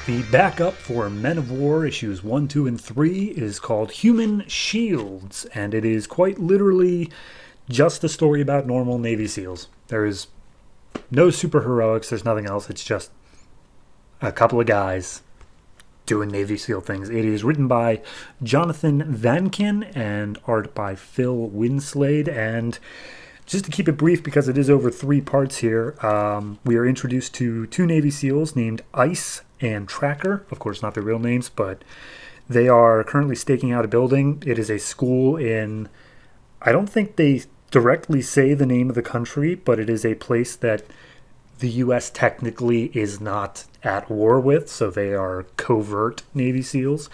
The backup for Men of War issues 1, 2, and 3 is called Human Shields, and it is quite literally just a story about normal Navy SEALs. There is no superheroics, there's nothing else, it's just a couple of guys doing Navy SEAL things. It is written by Jonathan Vankin and art by Phil Winslade, and just to keep it brief, because it is over 3 parts here, we are introduced to 2 Navy SEALs named Ice and Tracker. Of course, not their real names, but they are currently staking out a building. It is a school in, I don't think they directly say the name of the country, but it is a place that the U.S. technically is not at war with, so they are covert Navy SEALs.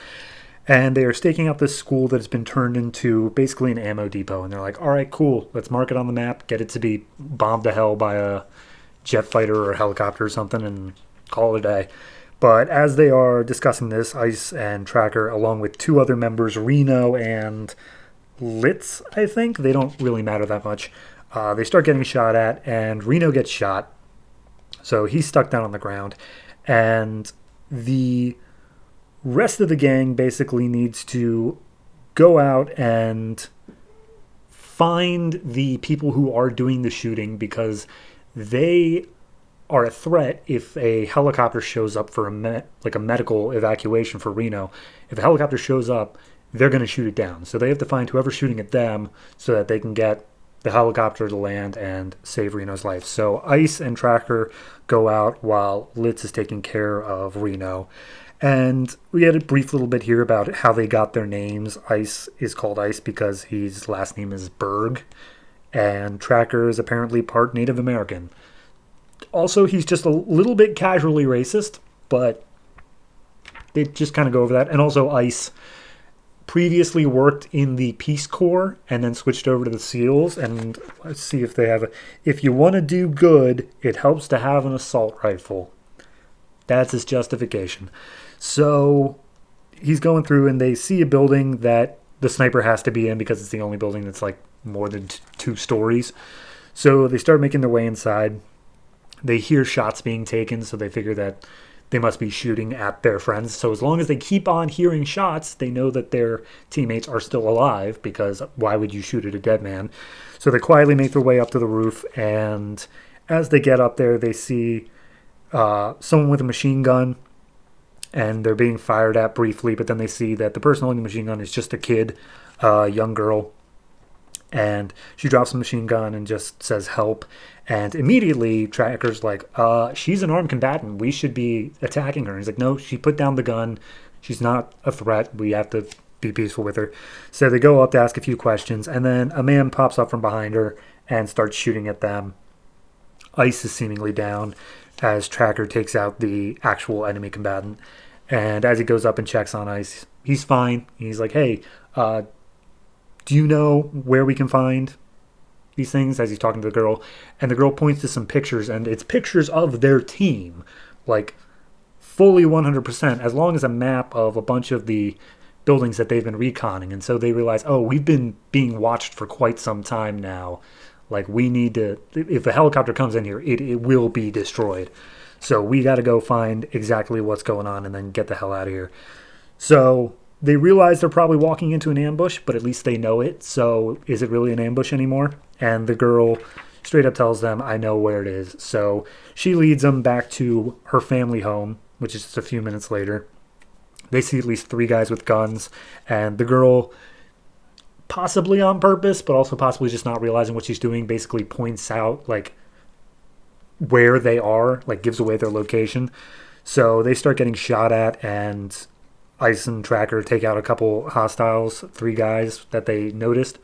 And they are staking out this school that has been turned into basically an ammo depot. And they're like, all right, cool, let's mark it on the map, get it to be bombed to hell by a jet fighter or a helicopter or something, and call it a day. But as they are discussing this, Ice and Tracker, along with 2 other members, Reno and Litz, I think, they don't really matter that much, they start getting shot at, and Reno gets shot. So he's stuck down on the ground. And the rest of the gang basically needs to go out and find the people who are doing the shooting, because they are a threat if a helicopter shows up for a medical evacuation for Reno. If a helicopter shows up, they're going to shoot it down. So they have to find whoever's shooting at them so that they can get the helicopter to land and save Reno's life. So Ice and Tracker go out while Litz is taking care of Reno. And we had a brief little bit here about how they got their names. Ice is called Ice because his last name is Berg, and Tracker is apparently part Native American. Also, he's just a little bit casually racist, but they just kind of go over that. And also, Ice previously worked in the Peace Corps and then switched over to the SEALs. And let's see if they have if you want to do good, it helps to have an assault rifle. That's his justification. So he's going through, and they see a building that the sniper has to be in because it's the only building that's like more than 2 stories. So they start making their way inside. They hear shots being taken, so they figure that they must be shooting at their friends. So as long as they keep on hearing shots, they know that their teammates are still alive, because why would you shoot at a dead man? So they quietly make their way up to the roof, and as they get up there, they see someone with a machine gun, and they're being fired at briefly, but then they see that the person holding the machine gun is just a kid, a young girl, and she drops the machine gun and just says help. And immediately Tracker's like, she's an armed combatant, we should be attacking her. And he's like, no, she put down the gun, she's not a threat, we have to be peaceful with her. So they go up to ask a few questions, and then a man pops up from behind her and starts shooting at them. Ice is seemingly down as Tracker takes out the actual enemy combatant. And as he goes up and checks on Ice, he's fine. He's like, hey, do you know where we can find these things? As he's talking to the girl. And the girl points to some pictures, and it's pictures of their team. Like, fully 100%, as long as a map of a bunch of the buildings that they've been reconning. And so they realize, oh, we've been being watched for quite some time now. Like, we need to, if a helicopter comes in here, it will be destroyed. So we got to go find exactly what's going on and then get the hell out of here. So they realize they're probably walking into an ambush, but at least they know it. So is it really an ambush anymore? And the girl straight up tells them, I know where it is. So she leads them back to her family home, which is just a few minutes later. They see at least 3 guys with guns, and the girl, possibly on purpose, but also possibly just not realizing what she's doing, basically points out like where they are, like gives away their location. So they start getting shot at, and Ice and Tracker take out a couple hostiles, 3 guys that they noticed,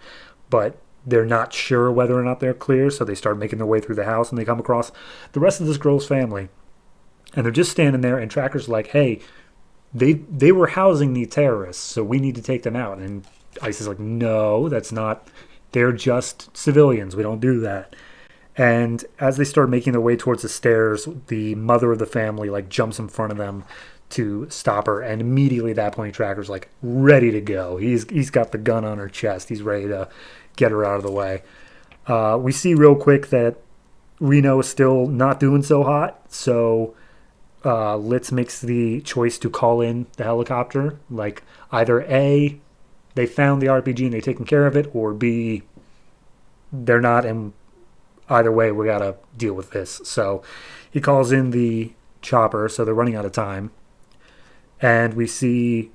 but they're not sure whether or not they're clear. So they start making their way through the house, and they come across the rest of this girl's family, and they're just standing there. And Tracker's like, hey, they were housing the terrorists, so we need to take them out. And Ice is like, no, that's not, they're just civilians, we don't do that. And as they start making their way towards the stairs, the mother of the family like jumps in front of them to stop her, and immediately at that point Tracker's like ready to go. He's got the gun on her chest, he's ready to get her out of the way. We see real quick that Reno is still not doing so hot, so Litz makes the choice to call in the helicopter. Like, either A, they found the RPG and they're taking care of it, or B, they're not, and either way, we gotta deal with this. So he calls in the chopper, so they're running out of time. And we see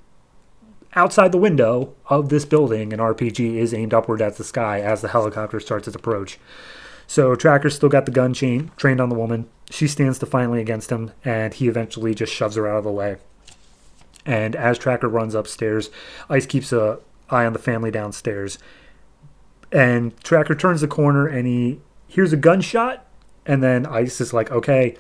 outside the window of this building, an RPG is aimed upward at the sky as the helicopter starts its approach. So Tracker's still got the gun trained on the woman. She stands defiantly against him, and he eventually just shoves her out of the way. And as Tracker runs upstairs, Ice keeps an eye on the family downstairs. And Tracker turns the corner, and he hears a gunshot, and then Ice is like, okay,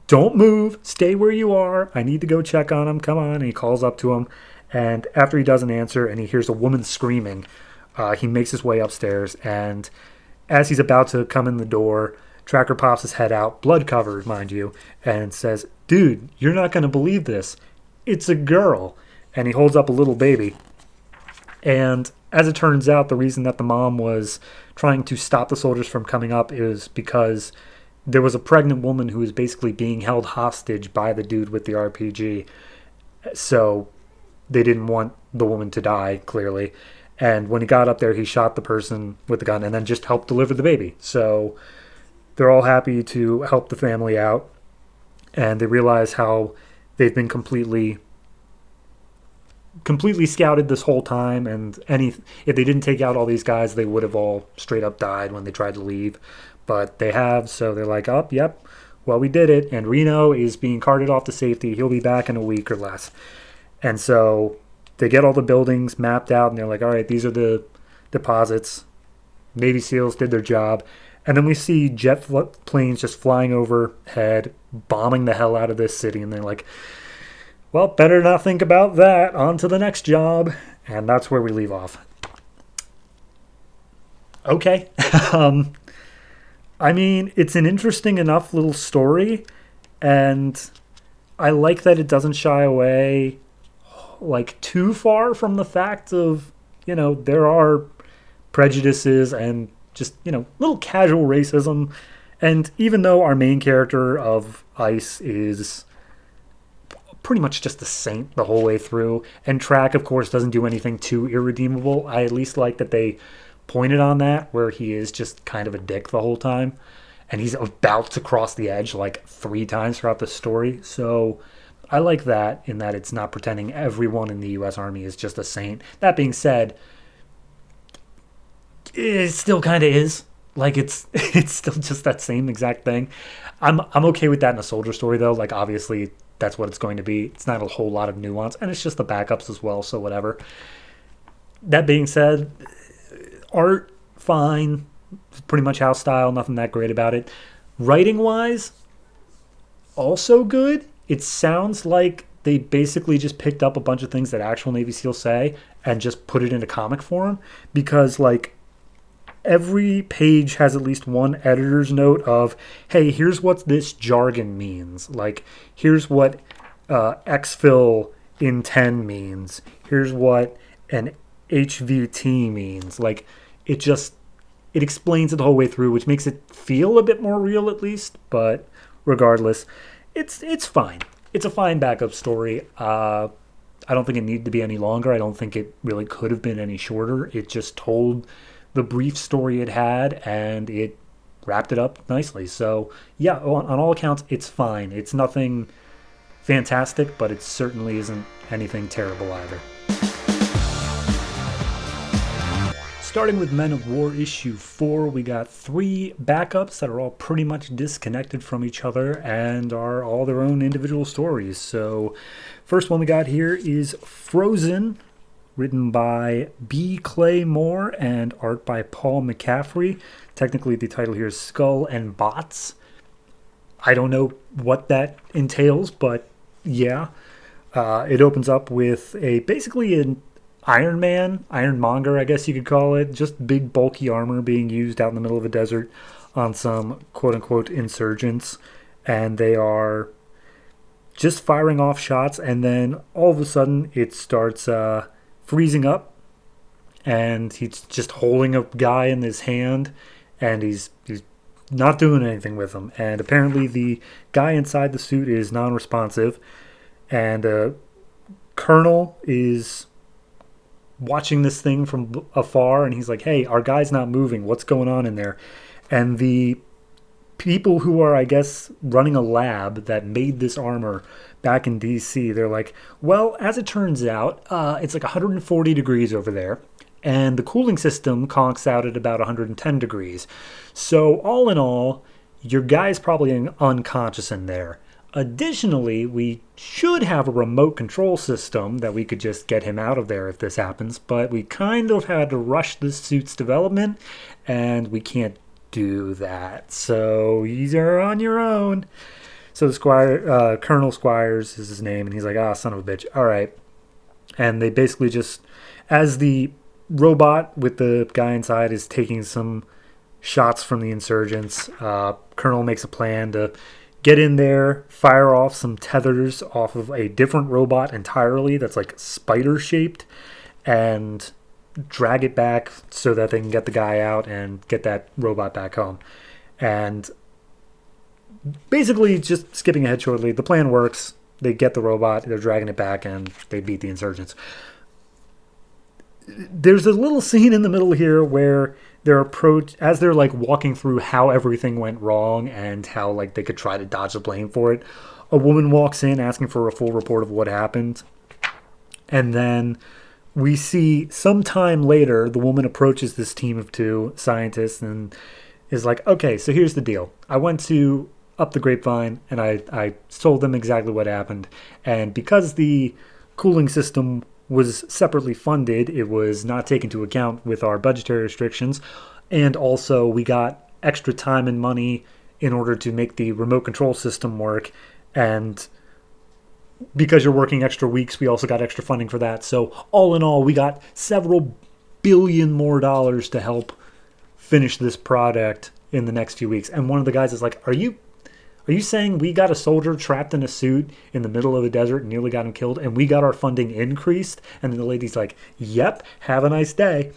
don't move, stay where you are, I need to go check on him, come on. And he calls up to him, and after he doesn't answer and he hears a woman screaming, he makes his way upstairs, and as he's about to come in the door, Tracker pops his head out, blood covered, mind you, and says, dude, you're not going to believe this, it's a girl. And he holds up a little baby. And as it turns out, the reason that the mom was trying to stop the soldiers from coming up is because there was a pregnant woman who was basically being held hostage by the dude with the RPG. So they didn't want the woman to die, clearly. And when he got up there, he shot the person with the gun and then just helped deliver the baby. So they're all happy to help the family out. And they realize how they've been completely scouted this whole time, and if they didn't take out all these guys, they would have all straight up died when they tried to leave. But they have, so they're like, oh, yep, well, we did it. And Reno is being carted off to safety. He'll be back in a week or less. And so they get all the buildings mapped out, and they're like, all right, these are the deposits. Navy SEALs did their job. And then we see jet planes just flying overhead, bombing the hell out of this city. And they're like, well, better not think about that. On to the next job. And that's where we leave off. Okay. I mean, it's an interesting enough little story. And I like that it doesn't shy away like too far from the fact of, there are prejudices and just, little casual racism. And even though our main character of Ice is pretty much just a saint the whole way through, and Track, of course, doesn't do anything too irredeemable, I at least like that they pointed on that, where he is just kind of a dick the whole time. And he's about to cross the edge like 3 times throughout the story. So I like that, in that it's not pretending everyone in the U.S. Army is just a saint. That being said, it still kind of is. Like, it's still just that same exact thing. I'm okay with that in a soldier story, though. Like, obviously, that's what it's going to be. It's not a whole lot of nuance, and it's just the backups as well, so whatever. That being said, art, fine. Pretty much house style, nothing that great about it. Writing-wise, also good. It sounds like they basically just picked up a bunch of things that actual Navy SEALs say and just put it into comic form, because, like, every page has at least one editor's note of, hey, here's what this jargon means. Like, here's what exfil in 10 means. Here's what an HVT means. Like, it explains it the whole way through, which makes it feel a bit more real at least. But regardless, it's fine. It's a fine backup story. I don't think it needed to be any longer. I don't think it really could have been any shorter. It just told the brief story it had, and it wrapped it up nicely. So yeah, on all accounts, it's fine. It's nothing fantastic, but it certainly isn't anything terrible either. Starting with Men of War issue 4, we got 3 backups that are all pretty much disconnected from each other and are all their own individual stories. So first one we got here is Frozen, written by B. Clay Moore and art by Paul McCaffrey. Technically, the title here is Skull and Bots. I don't know what that entails, but yeah. It opens up with basically an Ironmonger, I guess you could call it. Just big, bulky armor being used out in the middle of a desert on some quote-unquote insurgents. And they are just firing off shots, and then all of a sudden it starts freezing up, and he's just holding a guy in his hand, and he's not doing anything with them. And apparently, the guy inside the suit is non responsive. And Colonel is watching this thing from afar, and he's like, hey, our guy's not moving. What's going on in there? And the people who are, I guess, running a lab that made this armor back in DC, they're like, well, as it turns out, it's like 140 degrees over there, and the cooling system conks out at about 110 degrees. So all in all, your guy's probably unconscious in there. Additionally, we should have a remote control system that we could just get him out of there if this happens, but we kind of had to rush this suit's development, and we can't do that. So you're on your own. So the Squire, Colonel Squires is his name, and he's like, son of a bitch. All right. And they basically just, as the robot with the guy inside is taking some shots from the insurgents, Colonel makes a plan to get in there, fire off some tethers off of a different robot entirely that's like spider shaped, and drag it back so that they can get the guy out and get that robot back home. And basically, just skipping ahead shortly, the plan works. They get the robot, they're dragging it back, and they beat the insurgents. There's a little scene in the middle here where as they're like walking through how everything went wrong and how like they could try to dodge the blame for it. A woman walks in asking for a full report of what happened, and then we see sometime later the woman approaches this team of 2 scientists and is like, okay, so here's the deal. I went to Up the Grapevine and I told them exactly what happened, and because the cooling system was separately funded, it was not taken into account with our budgetary restrictions, and also we got extra time and money in order to make the remote control system work, and because you're working extra weeks, we also got extra funding for that. So all in all, we got several billion more dollars to help finish this product in the next few weeks. And one of the guys is like, are you saying we got a soldier trapped in a suit in the middle of a desert and nearly got him killed, and we got our funding increased? And then the lady's like, yep, have a nice day.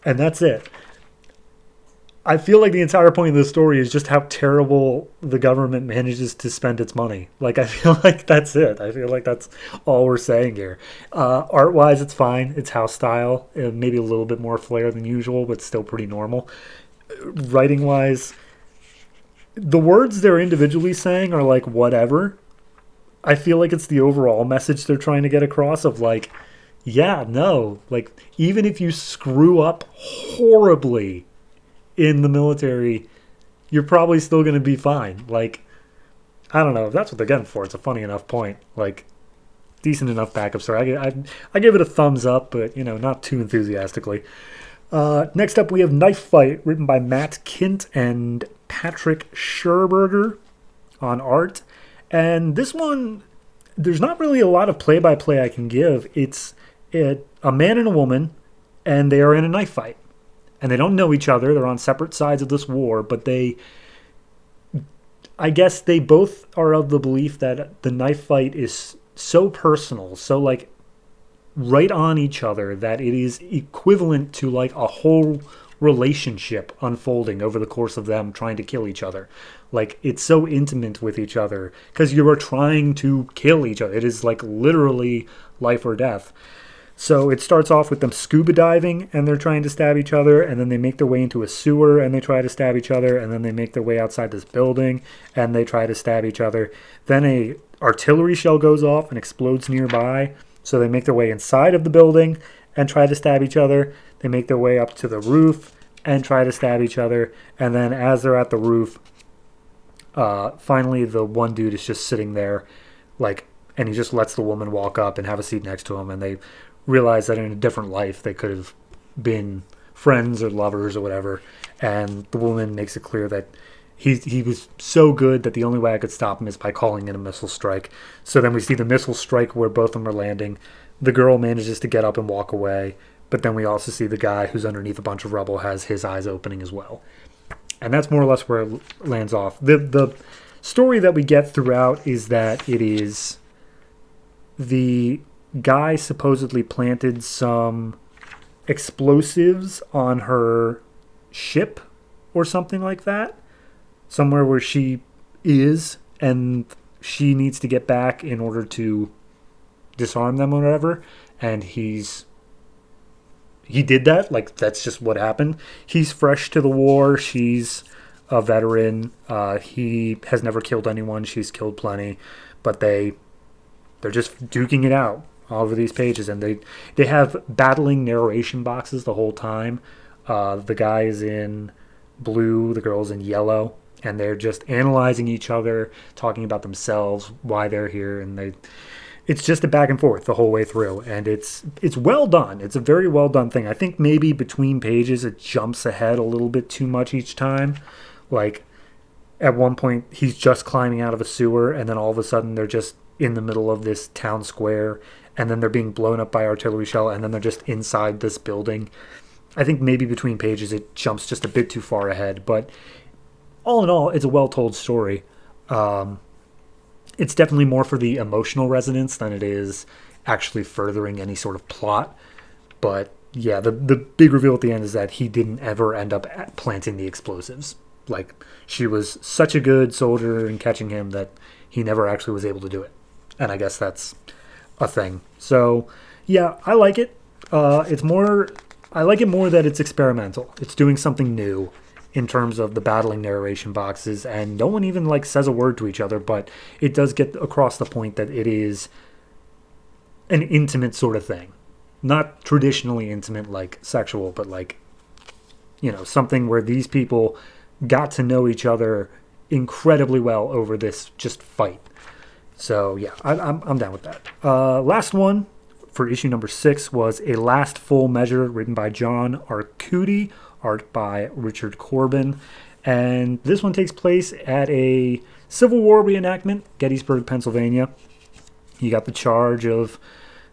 And that's it. I feel like the entire point of the story is just how terrible the government manages to spend its money. Like, I feel like that's it. I feel like that's all we're saying here. Art-wise, it's fine. It's house style. Maybe a little bit more flair than usual, but still pretty normal. Writing-wise, the words they're individually saying are like, whatever. I feel like it's the overall message they're trying to get across of like, yeah, no. Like, even if you screw up horribly in the military, you're probably still going to be fine. Like, I don't know if that's what they're getting for. It's a funny enough point. Like, decent enough backup story. I give it a thumbs up, but, not too enthusiastically. Next up, we have Knife Fight, written by Matt Kint and Patrick Scherberger on art. And this one, there's not really a lot of play-by-play I can give. It's a man and a woman, and they are in a knife fight. And they don't know each other. They're on separate sides of this war, but I guess they both are of the belief that the knife fight is so personal, so like right on each other, that it is equivalent to like a whole relationship unfolding over the course of them trying to kill each other. Like, it's so intimate with each other because you are trying to kill each other. It is like literally life or death. So it starts off with them scuba diving and they're trying to stab each other, and then they make their way into a sewer and they try to stab each other, and then they make their way outside this building and they try to stab each other. Then a artillery shell goes off and explodes nearby, so they make their way inside of the building and try to stab each other. They make their way up to the roof and try to stab each other, and then as they're at the roof, finally the one dude is just sitting there, like, and he just lets the woman walk up and have a seat next to him, and they realize that in a different life they could have been friends or lovers or whatever. And the woman makes it clear that he was so good that the only way I could stop him is by calling in a missile strike. So then we see the missile strike where both of them are landing. The girl manages to get up and walk away, but then we also see the guy who's underneath a bunch of rubble has his eyes opening as well. And that's more or less where it lands off. The story that we get throughout is that it is the guy supposedly planted some explosives on her ship or something like that. somewhere where she is, and she needs to get back in order to disarm them or whatever. And he did that. Like, that's just what happened. He's fresh to the war. She's a veteran. He has never killed anyone. She's killed plenty, but they're just duking it out all over these pages, and they have battling narration boxes the whole time. The guy is in blue, the girl's in yellow, and they're just analyzing each other, talking about themselves, why they're here, and it's just a back and forth the whole way through, and it's well done. It's a very well done thing. I think maybe between pages it jumps ahead a little bit too much each time. Like, at one point he's just climbing out of a sewer, and then all of a sudden they're just in the middle of this town square, and then they're being blown up by artillery shell, and then they're just inside this building. I think maybe between pages it jumps just a bit too far ahead, but all in all, it's a well-told story. It's definitely more for the emotional resonance than it is actually furthering any sort of plot. But yeah, the big reveal at the end is that he didn't ever end up planting the explosives. Like, she was such a good soldier in catching him that he never actually was able to do it. And I guess that's a thing. So yeah, I like it. I like it more that it's experimental. It's doing something new in terms of the battling narration boxes, and no one even like says a word to each other, but it does get across the point that it is an intimate sort of thing. Not traditionally intimate like sexual, but like, something where these people got to know each other incredibly well over this just fight. So yeah, I'm down with that. Last one for issue number 6 was A Last Full Measure, written by John Arcudi, art by Richard Corbin. And this one takes place at a Civil War reenactment, Gettysburg, Pennsylvania. You got the charge of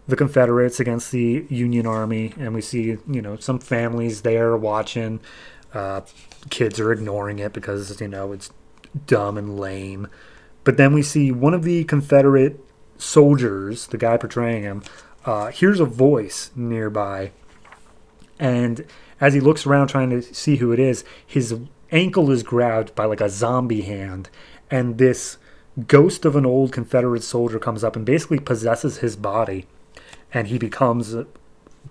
the Confederates against the Union Army, and we see, some families there watching. Kids are ignoring it because, it's dumb and lame. But then we see one of the Confederate soldiers, the guy portraying him, hears a voice nearby. And as he looks around trying to see who it is, his ankle is grabbed by like a zombie hand. And this ghost of an old Confederate soldier comes up and basically possesses his body. And he becomes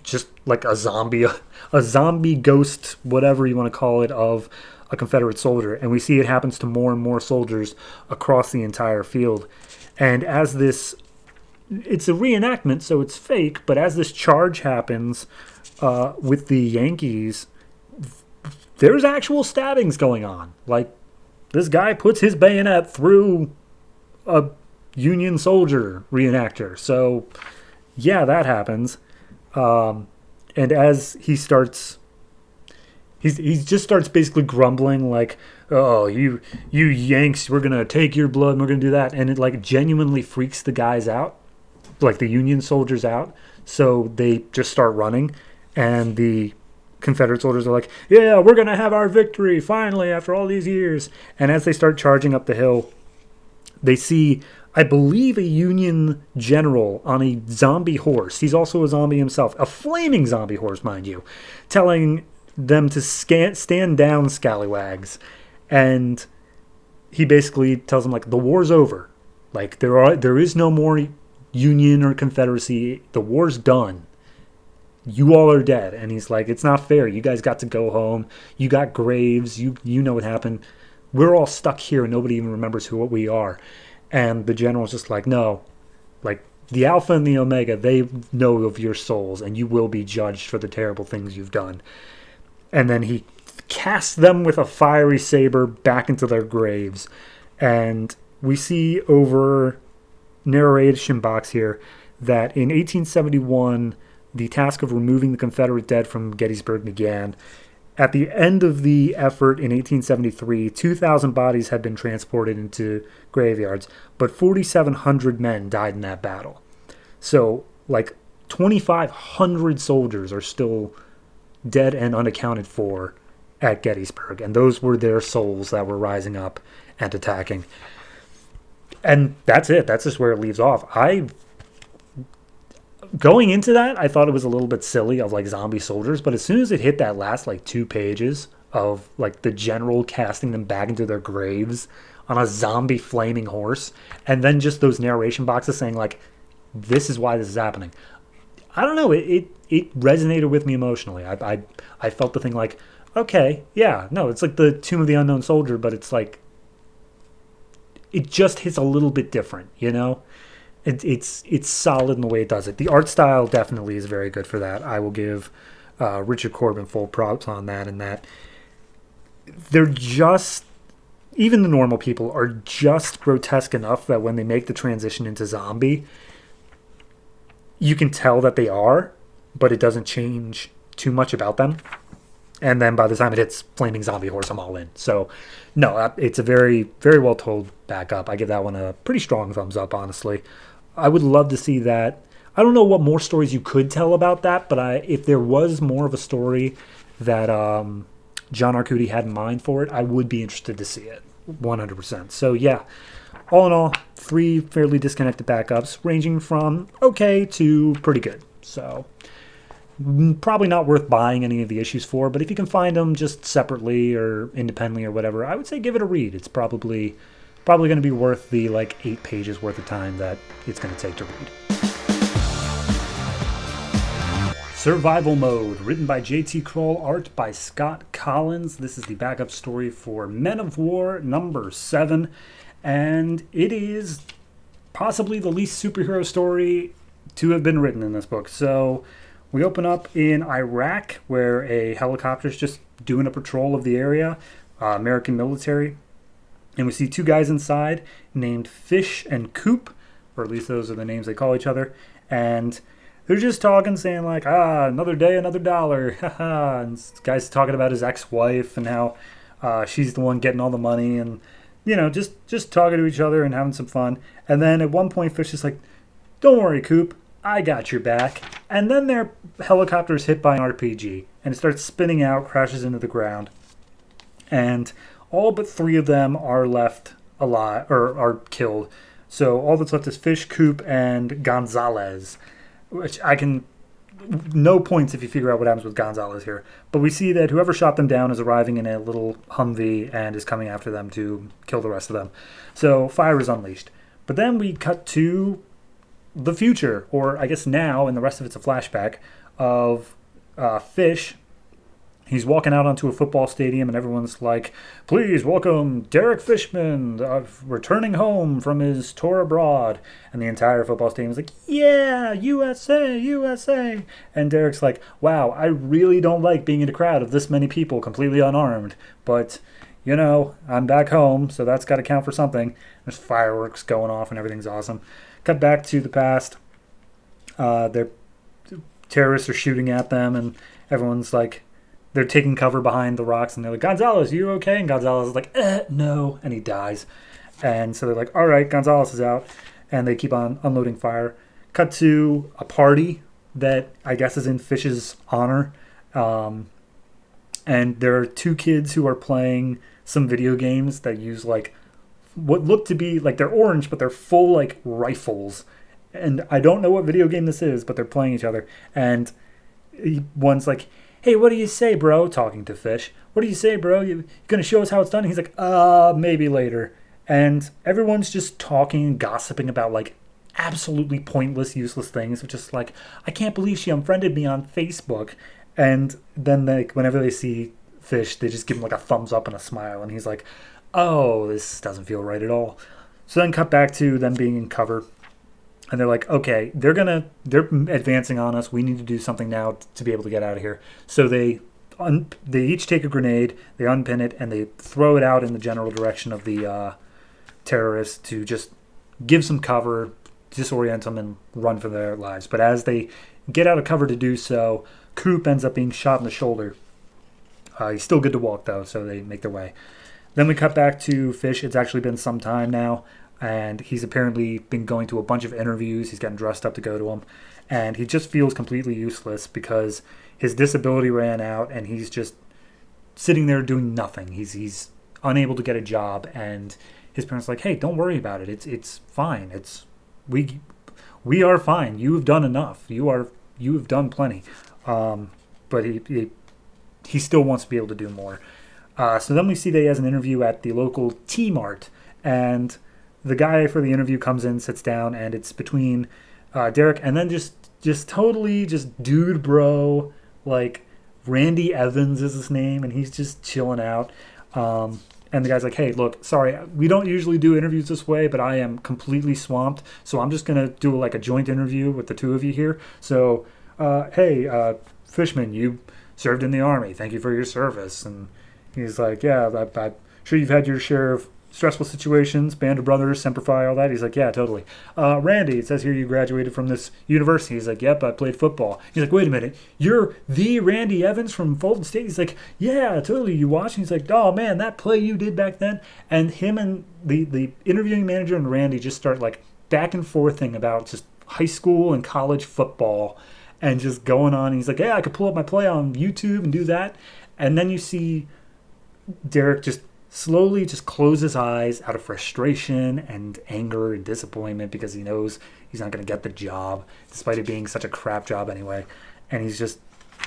just like a zombie ghost, whatever you want to call it, of a Confederate soldier. And we see it happens to more and more soldiers across the entire field. And as it's a reenactment, so it's fake, but as this charge happens with the Yankees, there's actual stabbings going on. Like, this guy puts his bayonet through a Union soldier reenactor. So yeah, that happens. And as he starts, he just starts basically grumbling like, "Oh, you Yanks, we're gonna take your blood and we're gonna do that," and it like genuinely freaks the guys out, like the Union soldiers out. So they just start running, and the Confederate soldiers are like, "Yeah, we're gonna have our victory finally after all these years." And as they start charging up the hill, they see, I believe, a Union general on a zombie horse. He's also a zombie himself, a flaming zombie horse, mind you, telling them to stand down, scallywags. And he basically tells them, like, the war's over. Like, there is no more Union or Confederacy. The war's done. You all are dead. And he's like, it's not fair. You guys got to go home. You got graves. You know what happened. We're all stuck here and nobody even remembers what we are. And the general's just like, no, like, the Alpha and the Omega, they know of your souls, and you will be judged for the terrible things you've done. And then he casts them with a fiery saber back into their graves. And we see over narration box here that in 1871, the task of removing the Confederate dead from Gettysburg began. At the end of the effort in 1873, 2,000 bodies had been transported into graveyards, but 4,700 men died in that battle. So, like, 2,500 soldiers are still dead and unaccounted for at Gettysburg, and those were their souls that were rising up and attacking. And that's it. That's just where it leaves off. Going into that, I thought it was a little bit silly of like zombie soldiers, but as soon as it hit that last like 2 pages of like the general casting them back into their graves on a zombie flaming horse, and then just those narration boxes saying like, "This is why this is happening." I don't know. It resonated with me emotionally. I felt the thing like, okay, yeah, no, it's like the Tomb of the Unknown Soldier, but it's like it just hits a little bit different, you know. It's solid in the way it does it. The art style definitely is very good for that. I will give Richard Corbin full props on that, and that they're just, even the normal people are just grotesque enough that when they make the transition into zombie, you can tell that they are, but it doesn't change too much about them. And then by the time it hits Flaming Zombie Horse, I'm all in. So, no, it's a very, very well told backup. I give that one a pretty strong thumbs up, honestly. I would love to see that. I don't know what more stories you could tell about that, but if there was more of a story that John Arcudi had in mind for it, I would be interested to see it, 100%. So, yeah, all in all, 3 fairly disconnected backups, ranging from okay to pretty good. So, probably not worth buying any of the issues for, but if you can find them just separately or independently or whatever, I would say give it a read. It's probably going to be worth the like 8 pages worth of time that it's going to take to read. Survival Mode, written by J.T. Kroll, art by Scott Collins. This is the backup story for Men of War number 7, and it is possibly the least superhero story to have been written in this book. So we open up in Iraq, where a helicopter is just doing a patrol of the area, American military, and we see 2 guys inside named Fish and Coop, or at least those are the names they call each other, and they're just talking, saying like, another day, another dollar, haha. And this guy's talking about his ex-wife and how she's the one getting all the money, and you know, just talking to each other and having some fun. And then at one point, Fish is like, "Don't worry, Coop, I got your back." And then their helicopter is hit by an RPG, and it starts spinning out, crashes into the ground, and all but 3 of them are left alive, or are killed. So all that's left is Fish, Coop, and Gonzalez, which I can, no points if you figure out what happens with Gonzalez here. But we see that whoever shot them down is arriving in a little Humvee and is coming after them to kill the rest of them. So fire is unleashed. But then we cut to the future, or I guess now, and the rest of it's a flashback of Fish. He's walking out onto a football stadium, and everyone's like, "Please welcome Derek Fishman, returning home from his tour abroad." And the entire football stadium is like, "Yeah, USA, USA." And Derek's like, "Wow, I really don't like being in a crowd of this many people completely unarmed. But, you know, I'm back home, so that's got to count for something." There's fireworks going off, and everything's awesome. Cut back to the past. Their terrorists are shooting at them, and everyone's like, they're taking cover behind the rocks, and they're like, "Gonzalez, you okay?" And Gonzalez is like, no, and he dies. And so they're like, "All right, Gonzalez is out," and they keep on unloading fire. Cut to a party that I guess is in Fish's honor, and there are 2 kids who are playing some video games that use like what look to be like, they're orange, but they're full like rifles. And I don't know what video game this is, but they're playing each other. And one's like, "Hey, what do you say, bro?" Talking to Fish. "What do you say, bro? You gonna show us how it's done?" And he's like, maybe later." And everyone's just talking and gossiping about like absolutely pointless, useless things. Just like, "I can't believe she unfriended me on Facebook." And then like whenever they see Fish, they just give him like a thumbs up and a smile. And he's like, "Oh, this doesn't feel right at all." So then cut back to them being in cover. And they're like, "Okay, they're advancing on us. We need to do something now to be able to get out of here." So they each take a grenade, they unpin it, and they throw it out in the general direction of the terrorists to just give some cover, disorient them, and run for their lives. But as they get out of cover to do so, Coop ends up being shot in the shoulder. He's still good to walk, though, so they make their way. Then we cut back to Fish. It's actually been some time now, and he's apparently been going to a bunch of interviews. He's getting dressed up to go to them, and he just feels completely useless because his disability ran out, and he's just sitting there doing nothing. He's unable to get a job, and his parents are like, "Hey, don't worry about it. It's fine. We are fine. You have done enough. You have done plenty." But he still wants to be able to do more. So then we see that he has an interview at the local T-Mart, and the guy for the interview comes in, sits down, and it's between Derek and then just totally just dude bro, like Randy Evans is his name, and he's just chilling out. And the guy's like, hey, look, sorry, we don't usually do interviews this way, but I am completely swamped, so I'm just going to do like a joint interview with the two of you here. So, hey, Fishman, you served in the Army. Thank you for your service. And he's like, yeah, I'm sure you've had your share of stressful situations, Band of Brothers, Semper Fi, all that. He's like, yeah, totally. Randy, it says here you graduated from this university. He's like, yep, I played football. He's like, wait a minute, you're the Randy Evans from Fulton State? He's like, yeah, totally. You watched? He's like, oh man, that play you did back then. And him and the interviewing manager and Randy just start like back and forthing about just high school and college football and just going on. And he's like, yeah, I could pull up my play on YouTube and do that. And then you see Derek just slowly just close his eyes out of frustration and anger and disappointment because he knows he's not going to get the job, despite it being such a crap job anyway. And he's just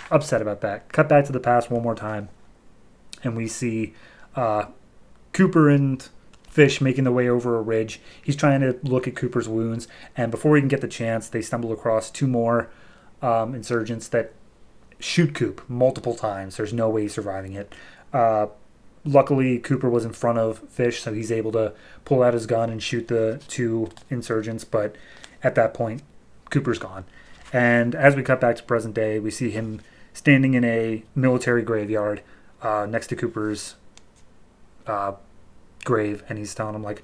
upset about that. Cut back to the past one more time, and we see Cooper and Fish making their way over a ridge. He's trying to look at Cooper's wounds, and before he can get the chance, they stumble across two more insurgents that shoot Coop multiple times. There's no way he's surviving it. Luckily, Cooper was in front of Fish, so he's able to pull out his gun and shoot the two insurgents. But at that point, Cooper's gone. And as we cut back to present day, we see him standing in a military graveyard next to Cooper's grave, and he's telling him, like,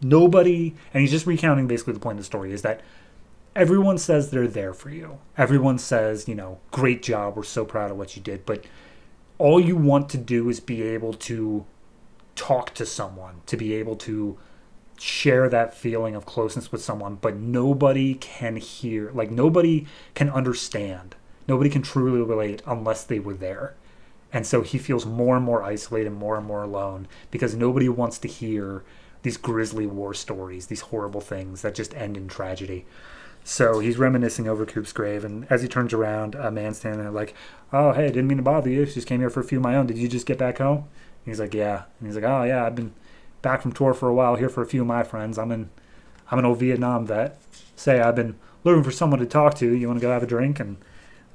nobody, and he's just recounting basically the point of the story, is that everyone says they're there for you. Everyone says, great job, we're so proud of what you did, but all you want to do is be able to talk to someone, to be able to share that feeling of closeness with someone, but nobody can hear, like nobody can understand. Nobody can truly relate unless they were there. And so he feels more and more isolated, more and more alone, because nobody wants to hear these grisly war stories, these horrible things that just end in tragedy. So he's reminiscing over Coop's grave, and as he turns around, a man's standing there like, oh, hey, didn't mean to bother you. Just came here for a few of my own. Did you just get back home? And he's like, yeah. And he's like, oh, yeah, I've been back from tour for a while, here for a few of my friends. I'm an old Vietnam vet. Say, I've been looking for someone to talk to. You want to go have a drink? And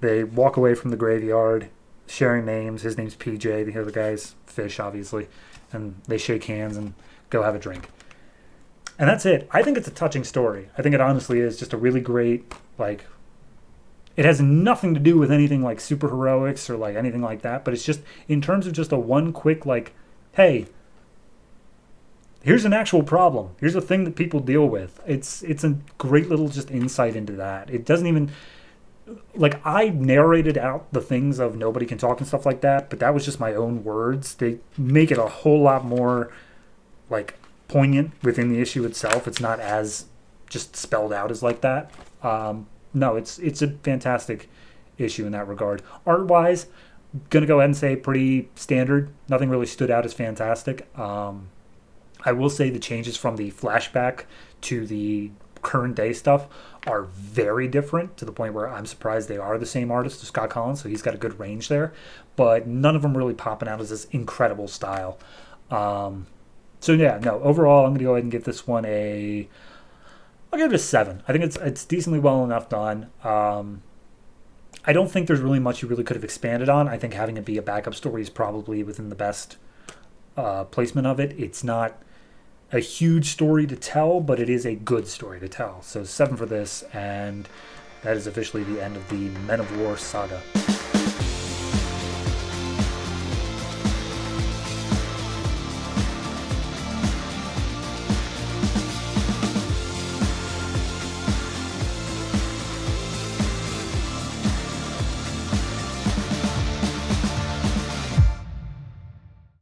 they walk away from the graveyard, sharing names. His name's PJ. The other guy's Fish, obviously. And they shake hands and go have a drink. And that's it. I think it's a touching story. I think it honestly is just a really great, like, it has nothing to do with anything like super heroics or like anything like that, but it's just in terms of just a one quick, like, hey, here's an actual problem. Here's a thing that people deal with. It's a great little just insight into that. It doesn't even, like, I narrated out the things of nobody can talk and stuff like that, but that was just my own words. They make it a whole lot more, like, poignant within the issue itself. It's not as just spelled out as like that. No, it's a fantastic issue in that regard. Art-wise, gonna go ahead and say pretty standard. Nothing really stood out as fantastic. I will say the changes from the flashback to the current day stuff are very different, to the point where I'm surprised they are the same artist, Scott Collins, so he's got a good range there. But none of them really popping out as this incredible style. So yeah, no, overall, I'm going to go ahead and give this one I'll give it a 7. I think it's decently well enough done. I don't think there's really much you really could have expanded on. I think having it be a backup story is probably within the best placement of it. It's not a huge story to tell, but it is a good story to tell. So 7 for this, and that is officially the end of the Men of War saga.